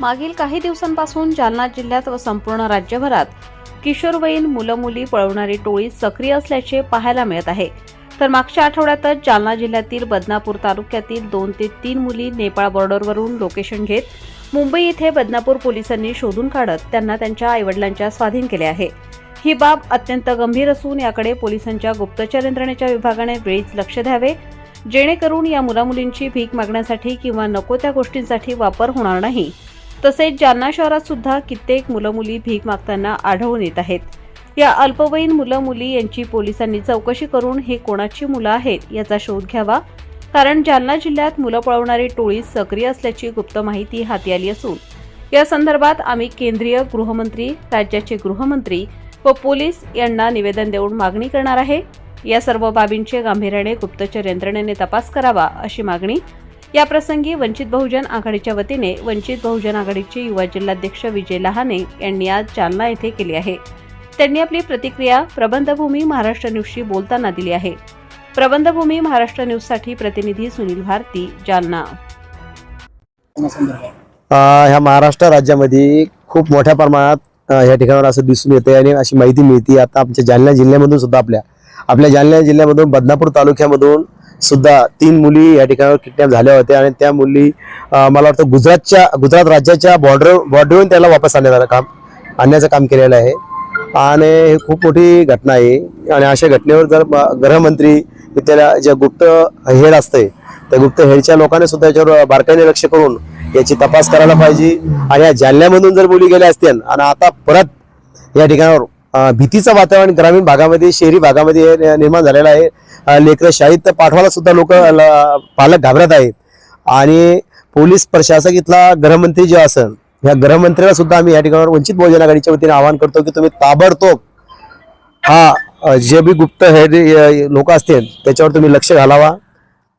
मागील काही दिवसांपासून जालना जिल्ह्यात व संपूर्ण राज्यभरात किशोरवयीन मुलं-मुली पळवणारी टोळी सक्रिय असल्याचे पाहायला मिळत आहे। तर मागच्या आठवड्यातच जालना जिल्ह्यातील बदनापूर तालुक्यातील 2 ते 3 मुली नेपाळ बॉर्डरवरून लोकेशन घेत मुंबई येथे बदनापूर पोलिसांनी शोधून काढत त्यांना त्यांच्या आईवडिलांच्या स्वाधीन केले आहे। ही बाब अत्यंत गंभीर असून याकडे पोलिसांच्या गुप्तचर यंत्रणेच्या विभागाने वेळीच लक्ष द्यावे, जेणेकरून या मुलामुलींची भीक मागण्यासाठी किंवा नको त्या गोष्टींसाठी वापर होणार नाही। तसेच जालना शहरात सुद्धा कित्येक मुलं-मुली भीक मागताना आढळून येत आहेत। या अल्पवयीन मुलं-मुली यांची पोलिसांनी चौकशी करून हे कोणाची मुलं आहेत याचा शोध घ्यावा, कारण जालना जिल्ह्यात मुलं पळवणारी टोळी सक्रिय असल्याची गुप्त माहिती हाती आली असून या संदर्भात आम्ही केंद्रीय गृहमंत्री, राज्याचे गृहमंत्री व पोलीस यांना निवेदन देऊन मागणी करणार आहे। या सर्व बाबींचे गांभीर्याने गुप्तचर यंत्रणेने तपास करावा अशी मागणी या प्रसंगी वंचित बहुजन आघाडीच्या वतीने वंचित बहुजन आघाडीचे युवा जिल्हाध्यक्ष विजय लहाने यांनी आज जालना येथे केली आहे। त्यांनी आपली प्रतिक्रिया प्रबंधभूमी महाराष्ट्र न्यूजशी बोलताना दिली आहे। प्रबंधभूमी महाराष्ट्र न्यूजसाठी प्रतिनिधी सुनील भारती, जालना। ह्या महाराष्ट्र राज्यामध्ये खूप मोठ्या प्रमाणात या ठिकाणावर असं दिसून येते आणि अशी माहिती मिळते। आता आमच्या जालना जिल्ह्यामधून सुद्धा आपल्या जालना जिल्ह्यामधून बदनापूर तालुक्यामधून सुद्धा 3 मुली या ठिकाणावर किडनॅप झाल्या होत्या आणि त्या मुली मला वाटतं गुजरात राज्याच्या बॉर्डरवरून त्याला वापस आणण्याचं काम केलेलं आहे आणि हे खूप मोठी घटना आहे। आणि अशा घटनेवर जर गृहमंत्री त्याला जे गुप्त हेड असते त्या गुप्त हेडच्या लोकांनी सुद्धा याच्यावर बारकाईने लक्ष करून याची तपास करायला पाहिजे। आणि या जालन्यामधून जर मुली गेल्या असतील आणि आता परत या ठिकाणावर भीतीचं वातावरण ग्रामीण भागामध्ये, शहरी भागामध्ये निर्माण झालेलं आहे। लेकरं शाळेत पाठवायला सुद्धा पालक घाबरत आहेत आणि पोलीस प्रशासक इथला गृहमंत्री जे असेल या गृहमंत्र्याला सुद्धा आम्ही या ठिकाणावर वंचित बहुजन आघाडीच्या वतीने आवाहन करतो की तुम्ही ताबडतोब जे बी गुप्त हेड लोक असतील त्याच्यावर तुम्ही लक्ष घालावा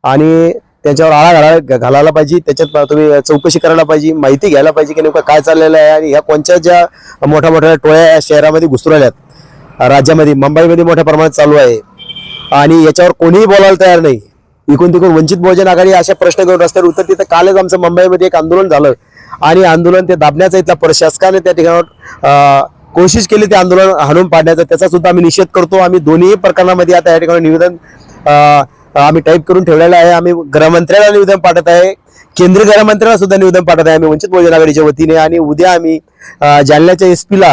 आणि त्याच्यावर आळा घालायला पाहिजे। त्याच्यात तुम्ही चौकशी करायला पाहिजे, माहिती घ्यायला पाहिजे की नेमकं काय चाललेलं आहे आणि ह्या कोणत्या ज्या मोठ्या मोठ्या टोळ्या या शहरामध्ये घुसू राहिल्यात, राज्यामध्ये मुंबईमध्ये मोठ्या प्रमाणात चालू आहे आणि याच्यावर कोणीही बोलायला तयार नाही। इकडून तिकडून वंचित बहुजन आघाडी अशा प्रश्न घेऊन रस्त्यावर उतरते। तर कालच आमचं मुंबईमध्ये एक आंदोलन झालं आणि आंदोलन ते दाबण्याचा इथल्या प्रशासकाने त्या ठिकाणावर कोशिश केली ते आंदोलन हाणून पाडण्याचा, त्याचा सुद्धा आम्ही निषेध करतो। आम्ही दोन्ही प्रकरणामध्ये आता या ठिकाणी निवेदन आम्ही टाईप करून ठेवलेलं आहे। आम्ही गृहमंत्र्याला निवेदन पाठवत आहे, केंद्रीय गृहमंत्र्याला सुद्धा निवेदन पाठवत आहे आम्ही वंचित बहुजन आघाडीच्या वतीने। आणि उद्या आम्ही जालन्याच्या SP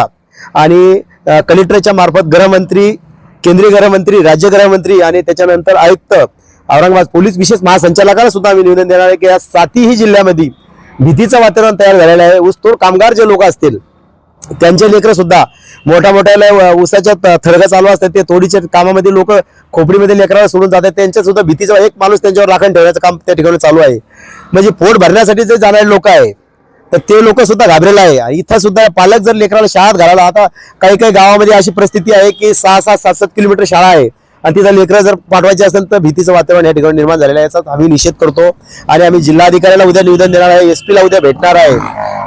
आणि कलेक्टरच्या मार्फत गृहमंत्री, केंद्रीय गृहमंत्री, राज्य गृहमंत्री आणि त्याच्यानंतर आयुक्त औरंगाबाद पोलीस विशेष महासंचालकाला सुद्धा आम्ही निवेदन देणार आहे की या 7ही जिल्ह्यामध्ये भीतीचं वातावरण तयार झालेलं आहे। ऊसतोड कामगार जे लोक असतील त्यांचे लेकरं सुद्धा मोठ्या ऊसाच्या थडगं चालू असतात, ते तोडीच्या कामामध्ये लोक खोपडीमध्ये लेकराला सोडून जातात, त्यांच्या सुद्धा भीतीचा एक माणूस त्यांच्यावर राखण ठेवण्याचं काम त्या ठिकाणी चालू आहे। म्हणजे पोट भरण्यासाठी जे जाणारे लोक आहे तर ते लोक सुद्धा घाबरलेले आहे। आणि इथं सुद्धा पालक जर लेकराला शाळेत घालायला, आता काही गावामध्ये अशी परिस्थिती आहे की 6-6, 7-7 किलोमीटर शाळा आहे आणि तिथं लेकरं जर पाठवायचे असेल तर भीतीचं वातावरण या ठिकाणी निर्माण झालेलं आहे। याचा आम्ही निषेध करतो आणि आम्ही जिल्हाधिकाऱ्याला उद्या निवेदन देणार आहे, SP ला उद्या भेटणार आहे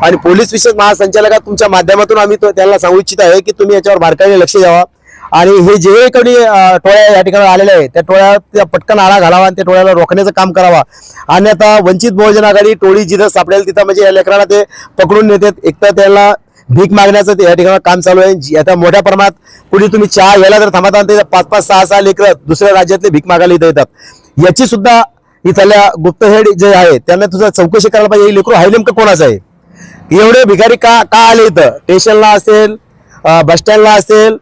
आणि पोलीस विशेष महासंचालका तुमच्या माध्यमातून आम्ही त्यांना सांगू इच्छित आहे की तुम्ही याच्यावर बारकाईने लक्ष द्यावा आणि हे जे काही टोळ्या या ठिकाणी आलेल्या आहेत त्या टोळ्या पटकन आळा घालावा आणि त्या टोळ्याला रोखण्याचं काम करावा। आणि आता वंचित बहुजन आघाडी टोळी जिथं सापडेल तिथं म्हणजे या लेकराला ते पकडून नेतात, एक तर त्याला भीक मागण्याचं या ठिकाणी काम चालू आहे। आता मोठ्या प्रमाणात कुणी तुम्ही चहा यायला जर थांबता तर 5-5, 6-6 लेकरं दुसऱ्या राज्यातले भीक मागायला इथं येतात। याची सुद्धा इथल्या गुप्त हेड जे आहे त्यांना तुझा चौकशी करायला पाहिजे, लेकरू आहे नेमकं कोणाचं आहे, एवढे भिकारी का आले इथं, स्टेशनला असेल, बस स्टँडला असेल,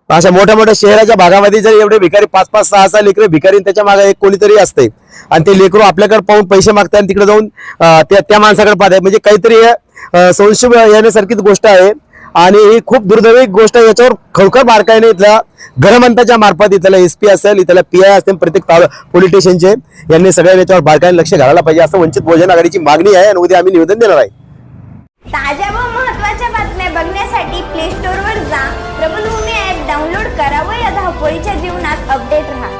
अशा मोठ्या मोठ्या शहराच्या भागामध्ये जर एवढे भिकारी 5-5, 6-6 लेकरं भिकारी त्याच्या मागे एक कोणीतरी असते आणि ते लेकरू आपल्याकडे पाहून पैसे मागतात आणि तिकडे जाऊन त्या माणसाकडे पाहतात, म्हणजे काहीतरी संशय येण्यासारखीच गोष्ट आहे आणि ही खूप दुर्दैवी गोष्ट आहे। याच्यावर खरोखर बारकाईने इथल्या गृहमंत्र्याच्या मार्फत इथल्या SP असेल, इथल्या PI असतील, प्रत्येक पोलीस स्टेशनचे यांनी सगळ्या याच्यावर बारकाईने लक्ष घालायला पाहिजे असं वंचित बहुजन आघाडीची मागणी आहे आणि उद्या आम्ही निवेदन देणार आहे। ताज्या व महत्त्वाच्या बातम्या बघण्यासाठी प्ले स्टोअरवर जा, प्रबंधभूमी ॲप डाउनलोड करा व या धावपळीच्या जीवनात अपडेट राहा।